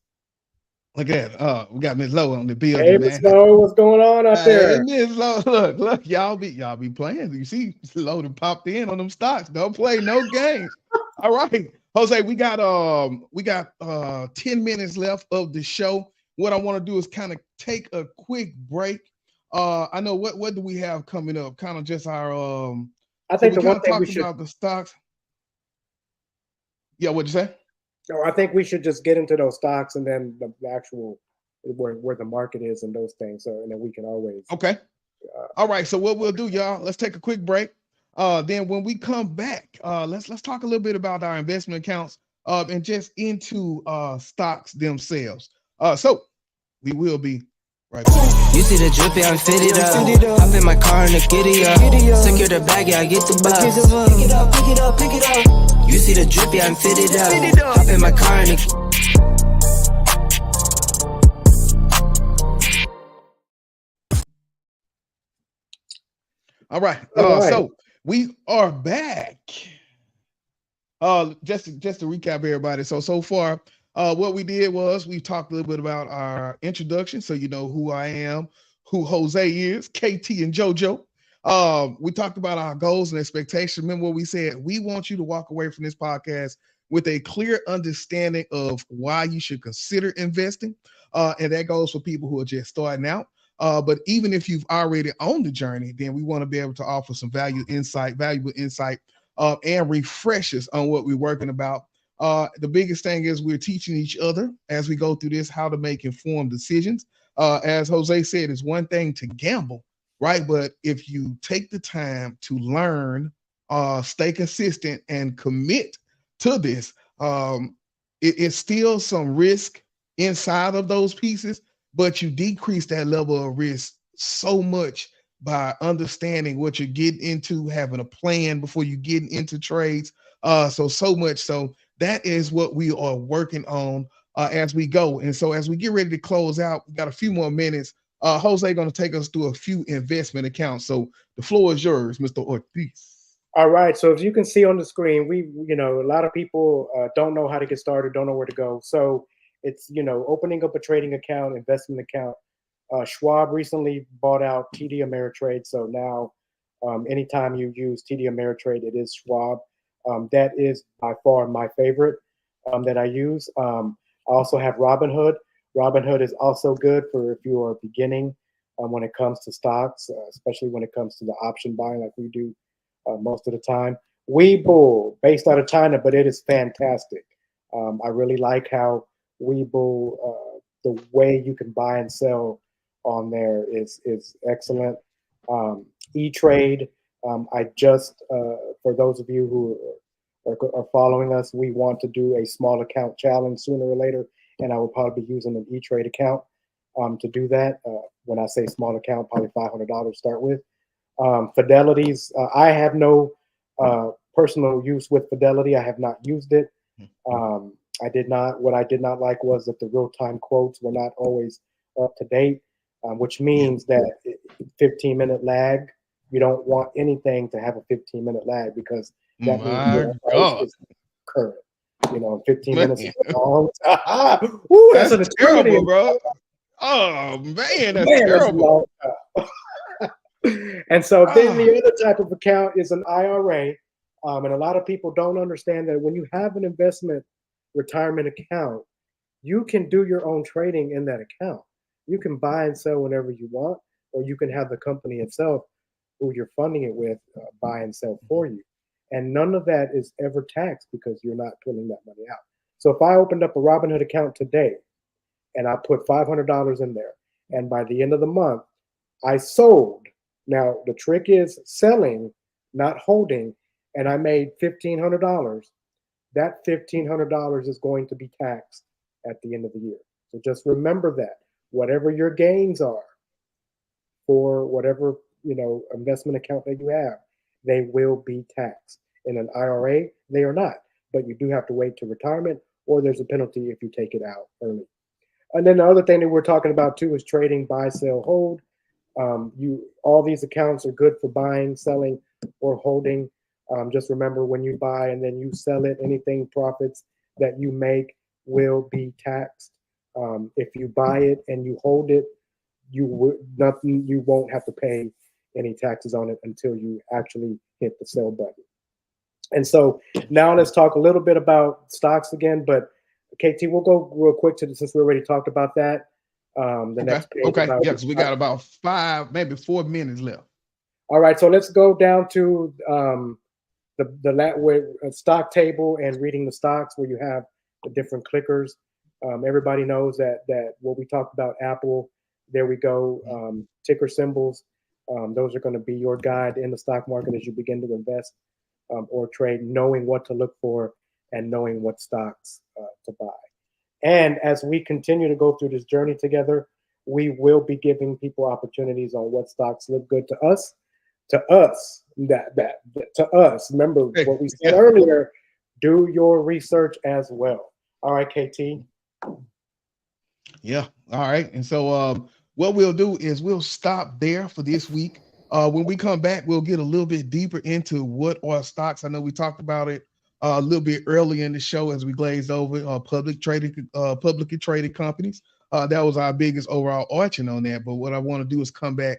Look at that. We got Miss Lowe on the Hey, building, Miss man. Lowe, what's going on out Hey, there? Miss Lowe, look, y'all be playing. You see, Lowe done popped in on them stocks. Don't play no games. All right, Jose, we got 10 minutes left of the show. What I want to do is kind of take a quick break. I know what do we have coming up? Kind of just our I so think we the kind one of thing we talked should, about the stocks. Yeah, what'd you say? or I think we should just get into those stocks and then the actual where the market is and those things. So and then we can always. Okay. All right. So what we'll do, y'all, let's take a quick break. Then when we come back, let's talk a little bit about our investment accounts and just into stocks themselves. So we will be right back. You see the drip, yeah, I'm fitted up. Hop in my car and the giddy up. Secure the bag, yeah, I get the bus. Pick it up, pick it up, pick it up. You see the drip, yeah, I'm fitted up. Hop in my car and the All right. All right. So we are back. Just to recap everybody. So far, what we did was we talked a little bit about our introduction, so you know who I am, who Jose is, KT and JoJo. We talked about our goals and expectations. Remember what we said? We want you to walk away from this podcast with a clear understanding of why you should consider investing, and that goes for people who are just starting out. But even if you've already on the journey, then we want to be able to offer some valuable insight and refreshes on what we're working about. The biggest thing is we're teaching each other as we go through this how to make informed decisions. As Jose said, it's one thing to gamble, right? But if you take the time to learn, stay consistent, and commit to this, it's still some risk inside of those pieces, but you decrease that level of risk so much by understanding what you're getting into, having a plan before you get into trades. So much so that is what we are working on as we go. And so as we get ready to close out, we got a few more minutes. Jose going to take us through a few investment accounts. So the floor is yours, Mr. Ortiz. All right. So as you can see on the screen, a lot of people don't know how to get started, don't know where to go. So it's, opening up a trading account, investment account. Schwab recently bought out TD Ameritrade. So now anytime you use TD Ameritrade, it is Schwab. That is by far my favorite that I use. I also have Robinhood. Robinhood is also good for if you are beginning when it comes to stocks, especially when it comes to the option buying like we do most of the time. Webull, based out of China, but it is fantastic. I really like how Webull, the way you can buy and sell on there is excellent. E-Trade, I just, for those of you who are following us, we want to do a small account challenge sooner or later, and I will probably be using an E-Trade account to do that. When I say small account, probably $500 to start with. Fidelity's, I have no personal use with Fidelity. I have not used it. What I did not like was that the real-time quotes were not always up to date, which means that 15-minute lag, you don't want anything to have a 15-minute lag because that means your price is current. 15 minutes is a long time. Ooh, that's an eternity, terrible, bro. Oh man, that's terrible. And so then the other type of account is an IRA. And a lot of people don't understand that when you have an investment retirement account, you can do your own trading in that account. You can buy and sell whenever you want, or you can have the company itself, who you're funding it with, buy and sell for you. And none of that is ever taxed because you're not pulling that money out. So if I opened up a Robinhood account today and I put $500 in there, and by the end of the month, I sold. Now, the trick is selling, not holding, and I made $1,500. That $1,500 is going to be taxed at the end of the year. So just remember that. Whatever your gains are for whatever investment account that you have, they will be taxed. In an IRA, they are not. But you do have to wait to retirement, or there's a penalty if you take it out early. And then the other thing that we're talking about too is trading, buy, sell, hold. All these accounts are good for buying, selling, or holding. Just remember when you buy and then you sell it, anything profits that you make will be taxed. If you buy it and you hold it, you won't have to pay any taxes on it until you actually hit the sell button. And so now let's talk a little bit about stocks again. But KT, we'll go real quick to since we already talked about that. Next page. Okay. Yes, we got about 5, maybe 4 minutes left. All right, so let's go down to the stock table and reading the stocks where you have the different clickers. Everybody knows that what we talked about, Apple, there we go, ticker symbols. Those are going to be your guide in the stock market as you begin to invest or trade, knowing what to look for and knowing what stocks to buy. And as we continue to go through this journey together, we will be giving people opportunities on what stocks look good to us. To us. Remember what we said earlier, do your research as well. All right, KT. Yeah. All right. And so what we'll do is we'll stop there for this week. When we come back, we'll get a little bit deeper into what are stocks. I know we talked about it a little bit earlier in the show as we glazed over publicly traded companies. That was our biggest overall arching on that. But what I want to do is come back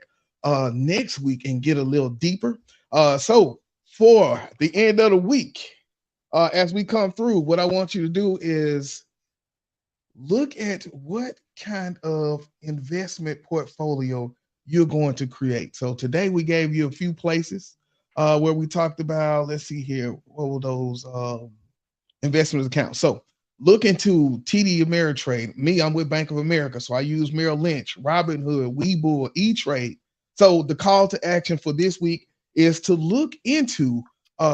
next week and get a little deeper. So for the end of the week, as we come through, what I want you to do is look at what kind of investment portfolio you're going to create. So today we gave you a few places where we talked about, let's see here, what were those investment accounts? So look into TD Ameritrade. Me, I'm with Bank of America, so I use Merrill Lynch, Robinhood, Webull, E-Trade. So the call to action for this week is to look into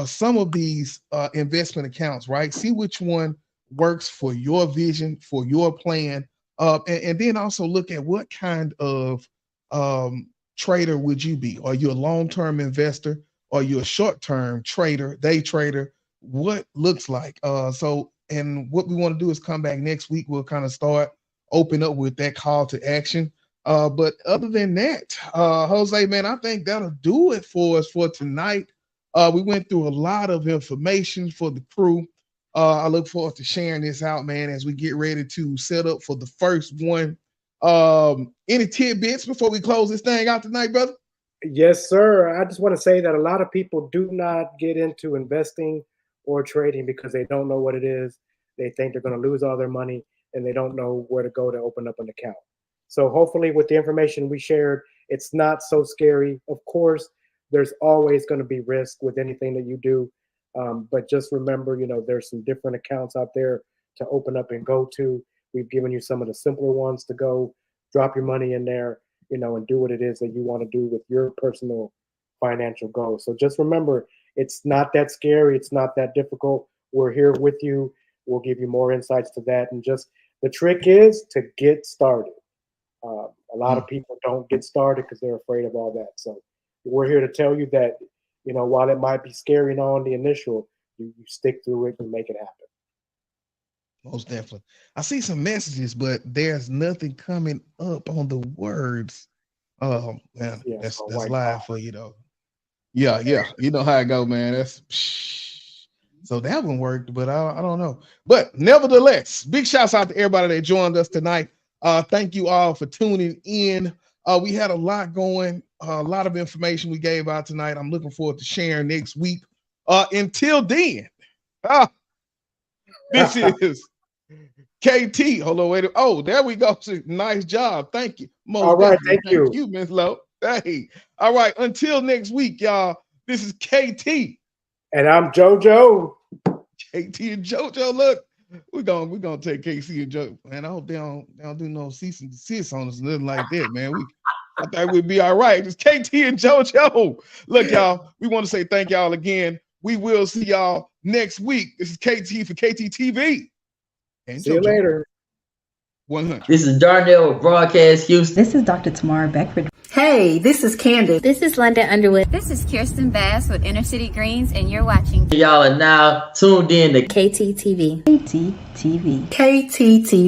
some of these investment accounts, right? See which one works for your vision, for your plan, and then also look at what kind of trader would you be? Are you a long-term investor? Are you a short-term trader, day trader? What looks like? And what we want to do is come back next week. We'll kind of start open up with that call to action. But other than that, Jose, man, I think that'll do it for us for tonight. We went through a lot of information for the crew. I look forward to sharing this out, man, as we get ready to set up for the first one. Any tidbits before we close this thing out tonight, brother? Yes, sir. I just want to say that a lot of people do not get into investing or trading because they don't know what it is. They think they're going to lose all their money and they don't know where to go to open up an account. So hopefully with the information we shared, it's not so scary. Of course, there's always going to be risk with anything that you do. But just remember, there's some different accounts out there to open up and go to. We've given you some of the simpler ones to go drop your money in there, and do what it is that you want to do with your personal financial goals. So just remember, it's not that scary. It's not that difficult. We're here with you. We'll give you more insights to that. And just the trick is to get started. A lot of people don't get started because they're afraid of all that. So we're here to tell you that, while it might be scary on the initial, you stick through it and make it happen. Most definitely. I see some messages, but there's nothing coming up on the words. Oh man, yeah, that's live for you though. Yeah. You know how it go, man. So that one worked, but I don't know. But nevertheless, big shouts out to everybody that joined us tonight. Thank you all for tuning in. We had a lot going, a lot of information we gave out tonight. I'm looking forward to sharing next week. Until then, this is KT. Hold on, wait. Oh, there we go. Nice job. Thank you. All right, thank you. Thank you, Ms. Lowe. Hey. All right, until next week, y'all. This is KT. And I'm JoJo. KT and JoJo. Look, we're gonna take KC and JoJo. Man, I hope they don't do no cease and desist on us, nothing like that, man. I thought we'd be all right. It's KT and JoJo. Look, y'all, we want to say thank y'all again. We will see y'all next week. This is KT for KT TV. And see you later. 100. This is Darnell with Broadcast Houston. This is Dr. Tamara Beckford. Hey, this is Candace. This is London Underwood. This is Kirsten Bass with Inner City Greens, and you're watching. Y'all are now tuned in to KTTV. KTTV. KTTV.